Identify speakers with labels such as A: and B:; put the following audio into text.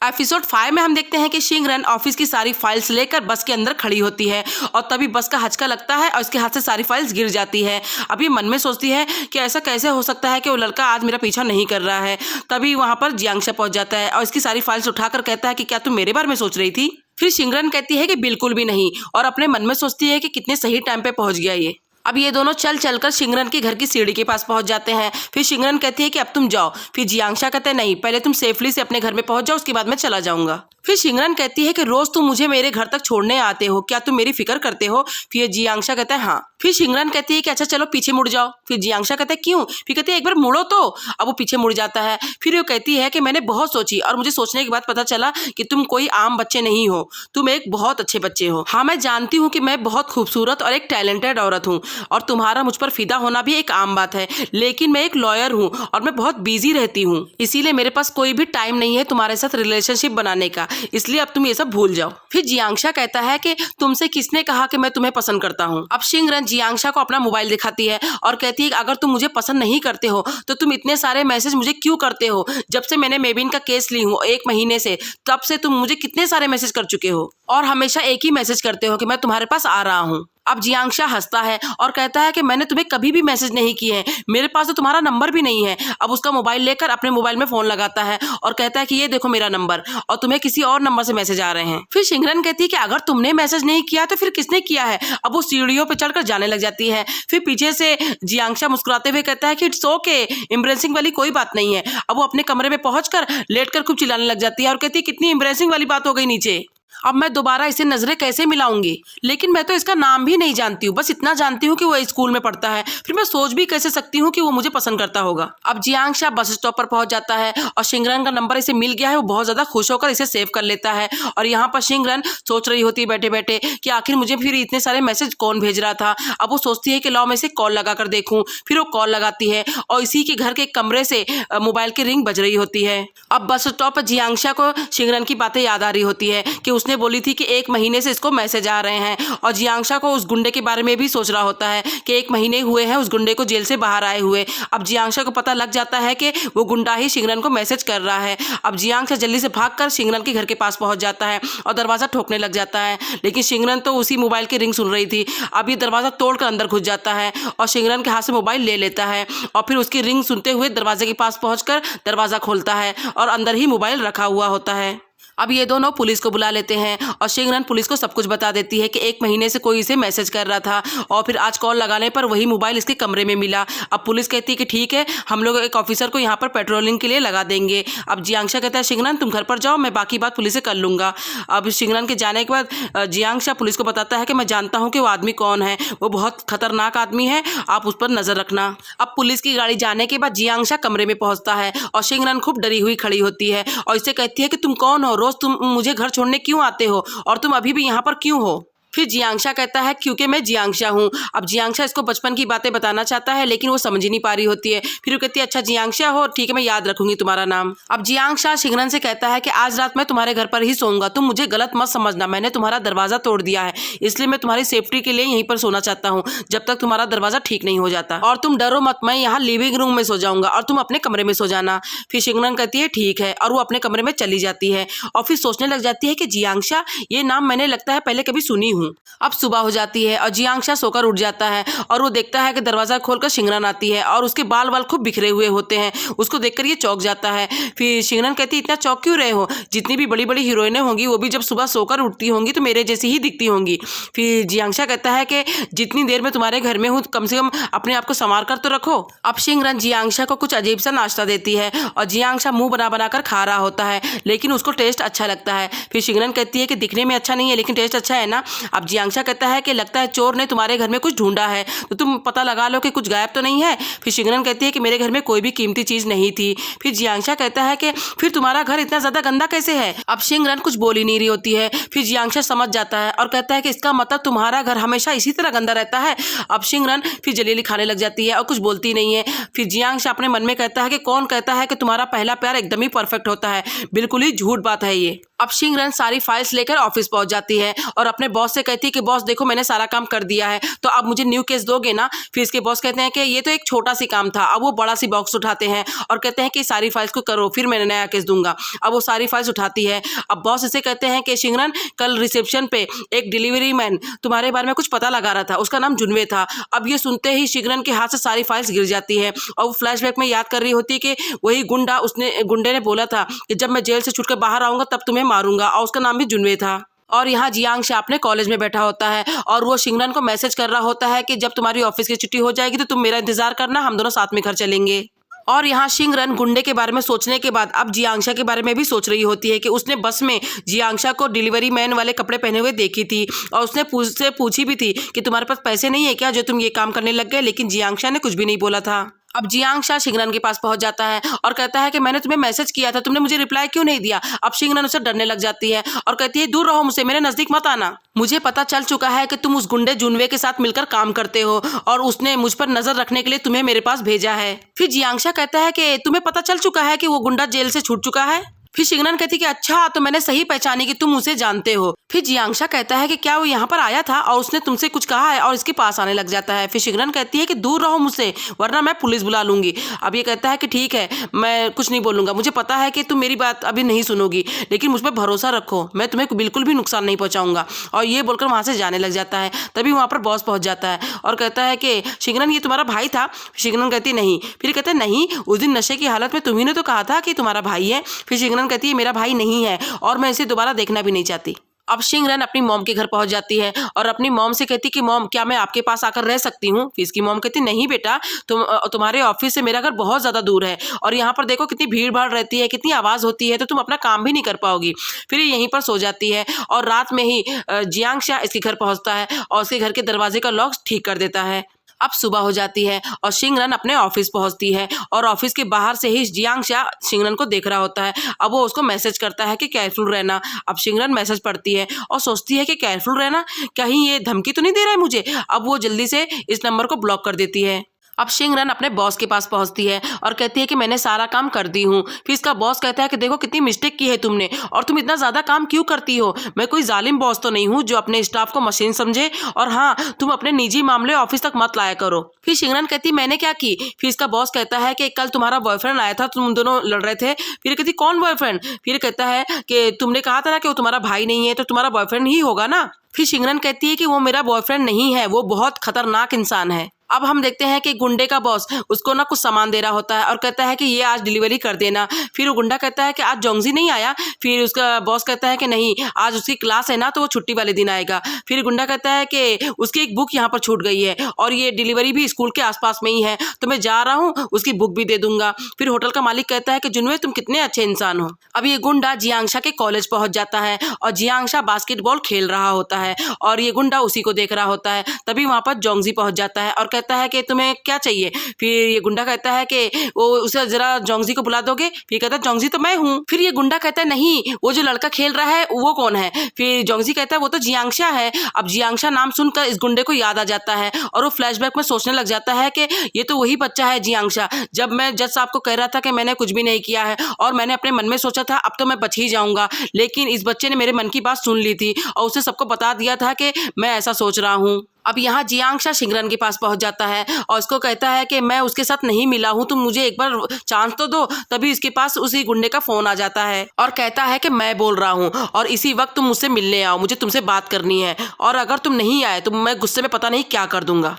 A: Episode 5 में हम देखते हैं कि शिंगरन ऑफिस की सारी फाइल्स लेकर बस के अंदर खड़ी होती है और तभी बस का हचका लगता है और उसके हाथ से सारी फाइल्स गिर जाती है। अब ये मन में सोचती है कि ऐसा कैसे हो सकता है कि वो लड़का आज मेरा पीछा नहीं कर रहा है। तभी वहां पर जियांशा पहुंच जाता है और इसकी सारी फाइल्स उठाकर कहता है कि क्या तुम मेरे बारे में सोच रही थी। फिर शिंगरन कहती है कि बिल्कुल भी नहीं और अपने मन में सोचती है कि कितने सही टाइम पे पहुंच गया ये। अब ये दोनों चल चलकर शिंगरन के घर की सीढ़ी के पास पहुंच जाते हैं। फिर शिंगरन कहती है कि अब तुम जाओ। फिर जियांशा कहते हैं नहीं, पहले तुम सेफली से अपने घर में पहुंच जाओ, उसके बाद मैं चला जाऊंगा। फिर शिंगरन कहती है कि रोज तुम मुझे मेरे घर तक छोड़ने आते हो, क्या तुम मेरी फिक्र करते हो। फिर जियांशा कहता है हाँ। फिर शिंगरन कहती है कि अच्छा चलो पीछे मुड़ जाओ। फिर जियांशा कहता है क्यों। फिर कहती है एक बार मुड़ो तो। अब वो पीछे मुड़ जाता है। फिर वो कहती है कि मैंने बहुत सोची और मुझे सोचने के बाद पता चला कि तुम कोई आम बच्चे नहीं हो, तुम एक बहुत अच्छे बच्चे हो। हाँ मैं जानती हूँ कि मैं बहुत खूबसूरत और एक टैलेंटेड औरत हूँ और तुम्हारा मुझ पर फिदा होना भी एक आम बात है, लेकिन मैं एक लॉयर हूँ और मैं बहुत बिजी रहती हूँ, इसीलिए मेरे पास कोई भी टाइम नहीं है तुम्हारे साथ रिलेशनशिप बनाने का, इसलिए अब तुम ये सब भूल जाओ। फिर जियांशा कहता है कि तुमसे किसने कहा कि मैं तुम्हें पसंद करता हूँ। अब शिंगरन जियांशा को अपना मोबाइल दिखाती है और कहती है कि अगर तुम मुझे पसंद नहीं करते हो तो तुम इतने सारे मैसेज मुझे क्यों करते हो। जब से मैंने मेबिन का केस ली हूँ 1 महीने से, तब से तुम मुझे कितने सारे मैसेज कर चुके हो और हमेशा एक ही मैसेज करते हो कि मैं तुम्हारे पास आ रहा हूँ। अब जियांशा हंसता है और कहता है कि मैंने तुम्हें कभी भी मैसेज नहीं किए हैं, मेरे पास तो तुम्हारा नंबर भी नहीं है। अब उसका मोबाइल लेकर अपने मोबाइल में फोन लगाता है और कहता है कि ये देखो मेरा नंबर और तुम्हें किसी और नंबर से मैसेज आ रहे हैं। फिर शिंगरन कहती है कि अगर तुमने मैसेज नहीं किया तो फिर किसने किया है। अब वो सीढ़ियों पर चढ़कर जाने लग जाती है। फिर पीछे से जियांशा मुस्कुराते हुए कहता है कि इट्स ओके, एम्ब्रेसिंग वाली कोई बात नहीं है। अब वो अपने कमरे में पहुंचकर लेटकर खूब चिल्लाने लग जाती है और कहती है कितनी एम्ब्रेसिंग वाली बात हो गई नीचे, अब मैं दोबारा इसे नजरें कैसे मिलाऊंगी। लेकिन मैं तो इसका नाम भी नहीं जानती हूँ, बस इतना जानती हूँ कि वो स्कूल में पढ़ता है, फिर मैं सोच भी कैसे सकती हूँ कि वो मुझे पसंद करता होगा। अब जियांशा बस स्टॉप पर पहुंच जाता है और शिंगरन का नंबर इसे मिल गया है। वो बहुत ज्यादा खुश होकर इसे सेव कर लेता है और यहाँ पर शिंगरन सोच रही होती है बैठे बैठे कि आखिर मुझे फिर इतने सारे मैसेज कौन भेज रहा था। अब वो सोचती है कि लाओ मैं इसे कॉल लगा कर देखूं। फिर वो कॉल लगाती है और इसी के घर के कमरे से मोबाइल की रिंग बज रही होती है। अब बस स्टॉप पर जियांशा को शिंगरन की बातें याद आ रही होती है कि उसने बोली थी कि 1 महीने से इसको मैसेज आ रहे हैं और जियांशा को उस गुंडे के बारे में भी सोच रहा होता है कि 1 महीने हुए हैं उस गुंडे को जेल से बाहर आए हुए। अब जियांशा को पता लग जाता है कि वो गुंडा ही शिंगरन को मैसेज कर रहा है। अब जियांशा जल्दी से भागकर शिंगरन के घर के पास पहुंच जाता है और दरवाजा ठोकने लग जाता है, लेकिन शिंगरन तो उसी मोबाइल की रिंग सुन रही थी। अब ये दरवाजा तोड़कर अंदर घुस जाता है और शिंगरन के हाथ से मोबाइल ले लेता है और फिर उसकी रिंग सुनते हुए दरवाजे के पास पहुंचकर दरवाजा खोलता है और अंदर ही मोबाइल रखा हुआ होता है। अब ये दोनों पुलिस को बुला लेते हैं और शिंगरन पुलिस को सब कुछ बता देती है कि 1 महीने से कोई इसे मैसेज कर रहा था और फिर आज कॉल लगाने पर वही मोबाइल इसके कमरे में मिला। अब पुलिस कहती है कि ठीक है, हम लोग एक ऑफिसर को यहाँ पर पेट्रोलिंग के लिए लगा देंगे। अब जियांशा कहता है शिंगरन तुम घर पर जाओ, मैं बाकी बात पुलिस से कर लूंगा। अब शिंगरन के जाने के बाद जियांशा पुलिस को बताता है कि मैं जानता हूँ कि वो आदमी कौन है, वो बहुत खतरनाक आदमी है, आप उस पर नजर रखना। अब पुलिस की गाड़ी जाने के बाद जियांशा कमरे में पहुंचता है और शिंगरन खूब डरी हुई खड़ी होती है और इससे कहती है कि तुम कौन हो, रोज तुम मुझे घर छोड़ने क्यों आते हो और तुम अभी भी यहाँ पर क्यों हो। फिर जियांशा कहता है क्योंकि मैं जियांशा हूँ। अब जियांशा इसको बचपन की बातें बताना चाहता है लेकिन वो समझ ही नहीं पा रही होती है। फिर वो कहती है अच्छा जियांशा हो, ठीक है मैं याद रखूंगी तुम्हारा नाम। अब जियांशा शिंगरन से कहता है कि आज रात मैं तुम्हारे घर पर ही सोऊंगा, तुम मुझे गलत मत समझना, मैंने तुम्हारा दरवाजा तोड़ दिया है इसलिए मैं तुम्हारी सेफ्टी के लिए यहीं पर सोना चाहता हूँ जब तक तुम्हारा दरवाजा ठीक नहीं हो जाता। और तुम डरो मत, मैं यहाँ लिविंग रूम में सो जाऊंगा और तुम अपने कमरे में सो जाना। फिर शिंगरन कहती है ठीक है और वो अपने कमरे में चली जाती है और फिर सोचने लग जाती है कि जियांशा, ये नाम मैंने लगता है पहले कभी सुनी हूँ। अब सुबह हो जाती है और जियांशा सोकर उठ जाता है और वो देखता है कि दरवाजा खोलकर शिंगरन आती है और उसके बाल बाल खूब बिखरे हुए होते हैं। उसको देखकर ये चौंक जाता है। फिर शिंगरन कहती है इतना चौंक क्यों रहे हो, जितनी भी बड़ी बड़ी हीरोइनें होंगी वो भी जब सुबह सोकर उठती होंगी तो मेरे जैसी ही दिखती होंगी। फिर जियांशा कहता है कि जितनी देर में तुम्हारे घर में हूँ कम से कम अपने आप को संवार कर तो रखो। अब शिंगरन जियांशा को कुछ अजीब सा नाश्ता देती है और जियांशा मुंह बना बनाकर खा रहा होता है लेकिन उसको टेस्ट अच्छा लगता है। फिर शिंगरन कहती है कि दिखने में अच्छा नहीं है लेकिन टेस्ट अच्छा है ना। अब जियांशा कहता है कि लगता है चोर ने तुम्हारे घर में कुछ ढूंढा है तो तुम पता लगा लो कि कुछ गायब तो नहीं है। फिर शिंगरन कहती है कि मेरे घर में कोई भी कीमती चीज नहीं थी। फिर जियांशा कहता है कि फिर तुम्हारा घर इतना ज्यादा गंदा कैसे है। अब शिंगरन कुछ बोल ही नहीं रही होती है। फिर जियांशा समझ जाता है और कहता है कि इसका मतलब तुम्हारा घर हमेशा इसी तरह गंदा रहता है। अब शिंगरन फिर जलेली खाने लग जाती है और कुछ बोलती नहीं है। फिर जियांशा अपने मन में कहता है कि कौन कहता है कि तुम्हारा पहला प्यार एकदम ही परफेक्ट होता है, बिल्कुल ही झूठ बात है ये। अब शिंगरन सारी फाइल्स लेकर ऑफिस पहुंच जाती है और अपने बॉस से कहती है कि बॉस देखो मैंने सारा काम कर दिया है, तो अब मुझे न्यू केस दोगे ना। फिर इसके बॉस कहते हैं कि ये तो एक छोटा सी काम था। अब वो बड़ा सी बॉक्स उठाते हैं और कहते हैं कि सारी फाइल्स को करो, फिर मैं नया केस दूंगा। अब वो सारी फाइल्स उठाती है। अब बॉस इसे कहते हैं कि शिंगरन कल रिसेप्शन पे एक डिलीवरी मैन तुम्हारे बारे में कुछ पता लगा रहा था, उसका नाम जुनवे था। अब ये सुनते ही शिंगरन के हाथ से सारी फाइल्स गिर जाती है और वो फ्लैशबैक में याद कर रही होती है कि वही गुंडे ने बोला था कि जब मैं जेल से छूटकर बाहर आऊंगा तब तुम्हें मारूंगा, और उसका नाम भी जुनवे था। और यहाँ जियांग अपने कॉलेज में बैठा होता है और वो शिंगरन को मैसेज कर रहा होता है कि जब तुम्हारी ऑफिस की छुट्टी हो जाएगी तो तुम मेरा इंतजार करना, हम दोनों साथ में घर चलेंगे। और यहाँ शिंगरन गुंडे के बारे में सोचने के बाद अब जियांगशा के बारे में भी सोच रही होती है कि उसने बस में जियांगशा को डिलीवरी मैन वाले कपड़े पहने हुए देखी थी और उसने उससे पूछी भी थी कि तुम्हारे पास पैसे नहीं है क्या जो तुम ये काम करने लग गए, लेकिन जियांगशा ने कुछ भी नहीं बोला था। अब जियांगशा शिंगरन के पास पहुंच जाता है और कहता है कि मैंने तुम्हें मैसेज किया था, तुमने मुझे रिप्लाई क्यों नहीं दिया। अब शिंगरन उसे डरने लग जाती है और कहती है दूर रहो मुझसे, मेरे नजदीक मत आना। मुझे पता चल चुका है कि तुम उस गुंडे जुनवे के साथ मिलकर काम करते हो और उसने मुझ पर नजर रखने के लिए तुम्हें मेरे पास भेजा है। फिर जियांगशा कहता है कि तुम्हें पता चल चुका है कि वो गुंडा जेल से छूट चुका है। फिर शिंगरन कहती कि अच्छा, तो मैंने सही पहचानी कि तुम उसे जानते हो। फिर जियांगशा कहता है कि क्या वो यहाँ पर आया था और उसने तुमसे कुछ कहा है, और इसके पास आने लग जाता है। फिर शिंगरन कहती है कि दूर रहो मुझसे वरना मैं पुलिस बुला लूंगी। अब ये कहता है कि ठीक है, मैं कुछ नहीं बोलूंगा, मुझे पता है कि तुम मेरी बात अभी नहीं सुनोगी, लेकिन मुझ पर भरोसा रखो, मैं तुम्हें बिल्कुल भी नुकसान नहीं पहुंचाऊंगा। और ये बोलकर वहां से जाने लग जाता है। तभी वहां पर बॉस पहुंच जाता है और कहता है कि शिंगरन ये तुम्हारा भाई था। शिंगरन कहती नहीं। फिर कहते हैं नहीं, उस दिन नशे की हालत में तुम्ही ने तो कहा था कि तुम्हारा भाई है। फिर शिंगरन कहती है मेरा भाई नहीं है और मैं इसे दोबारा देखना भी नहीं चाहती। अब शिंगरन अपनी मॉम के घर पहुंच जाती है और अपनी मॉम से कहती कि मॉम क्या मैं आपके पास आकर रह सकती हूँ। फिर इसकी मॉम कहती नहीं बेटा, तुम्हारे ऑफिस से मेरा घर बहुत ज़्यादा दूर है और यहाँ पर देखो कितनी भीड़ भाड़ रहती है, कितनी आवाज़ होती है, तो तुम अपना काम भी नहीं कर पाओगी। फिर ये यहीं पर सो जाती है और रात में ही जियांगशा इसके घर पहुँचता है और उसके घर के दरवाजे का लॉक ठीक कर देता है। अब सुबह हो जाती है और शिंगरन अपने ऑफिस पहुंचती है और ऑफिस के बाहर से ही जियांगशा शिंगरन को देख रहा होता है। अब वो उसको मैसेज करता है कि केयरफुल रहना। अब शिंगरन मैसेज पढ़ती है और सोचती है कि केयरफुल रहना, कहीं ये धमकी तो नहीं दे रहा है मुझे। अब वो जल्दी से इस नंबर को ब्लॉक कर देती है। अब शिंगरन अपने बॉस के पास पहुंचती है और कहती है कि मैंने सारा काम कर दी हूँ। फिर इसका बॉस कहता है कि देखो कितनी मिस्टेक की है तुमने और तुम इतना ज़्यादा काम क्यों करती हो। मैं कोई जालिम बॉस तो नहीं हूँ जो अपने स्टाफ को मशीन समझे, और हाँ, तुम अपने निजी मामले ऑफिस तक मत लाया करो। फिर शिंगरन कहती मैंने क्या की। फिर इसका बॉस कहता है कि कल तुम्हारा बॉयफ्रेंड आया था, तुम दोनों लड़ रहे थे। फिर कहती कौन बॉयफ्रेंड। फिर कहता है कि तुमने कहा था ना कि वो तुम्हारा भाई नहीं है, तो तुम्हारा बॉयफ्रेंड ही होगा ना। फिर शिंगरन कहती है कि वो मेरा बॉयफ्रेंड नहीं है, वो बहुत खतरनाक इंसान है। अब हम देखते हैं कि गुंडे का बॉस उसको ना कुछ सामान दे रहा होता है और कहता है कि ये आज डिलीवरी कर देना। फिर वो गुंडा कहता है कि आज जोंगजी नहीं आया। फिर उसका बॉस कहता है कि नहीं, आज उसकी क्लास है ना, तो वो छुट्टी वाले दिन आएगा। फिर गुंडा कहता है कि उसकी एक बुक यहाँ पर छूट गई है और ये डिलीवरी भी स्कूल के आसपास में ही है, तो मैं जा रहा हूँ, उसकी बुक भी दे दूंगा। फिर होटल का मालिक कहता है कि जुनवे तुम कितने अच्छे इंसान हो। अब ये गुंडा जियांगशा के कॉलेज पहुंच जाता है और जियांगशा बास्केटबॉल खेल रहा होता है और ये गुंडा उसी को देख रहा होता है। तभी वहां पर जोंगजी पहुंच जाता है और कहता है कि तुम्हें क्या चाहिए। फिर ये गुंडा कहता है कि वो उसे जरा जोंगजी को बुला दोगे। फिर कहता है जोंगजी तो मैं हूँ। फिर ये गुंडा कहता है नहीं, वो जो लड़का खेल रहा है वो कौन है। फिर जोंगजी कहता है वो तो जियांगशा है। अब जियांगशा नाम सुनकर इस गुंडे को याद आ जाता है और वो फ्लैशबैक में सोचने लग जाता है कि ये तो वही बच्चा है जियांगशा, जब मैं जज साहब को कह रहा था कि मैंने कुछ भी नहीं किया है और मैंने अपने मन में सोचा था अब तो मैं बच ही जाऊंगा, लेकिन इस बच्चे ने मेरे मन की बात सुन ली थी और उसे सबको बता दिया था कि मैं ऐसा सोच रहा हूँ। अब यहाँ जियांगशा शिंगरन के पास पहुंच जाता है और उसको कहता है कि मैं उसके साथ नहीं मिला हूँ, तुम मुझे एक बार चांस तो दो। तभी इसके पास उसी गुंडे का फोन आ जाता है और कहता है कि मैं बोल रहा हूँ और इसी वक्त तुम मुझसे मिलने आओ, मुझे तुमसे बात करनी है, और अगर तुम नहीं आए तो मैं गुस्से में पता नहीं क्या कर दूंगा।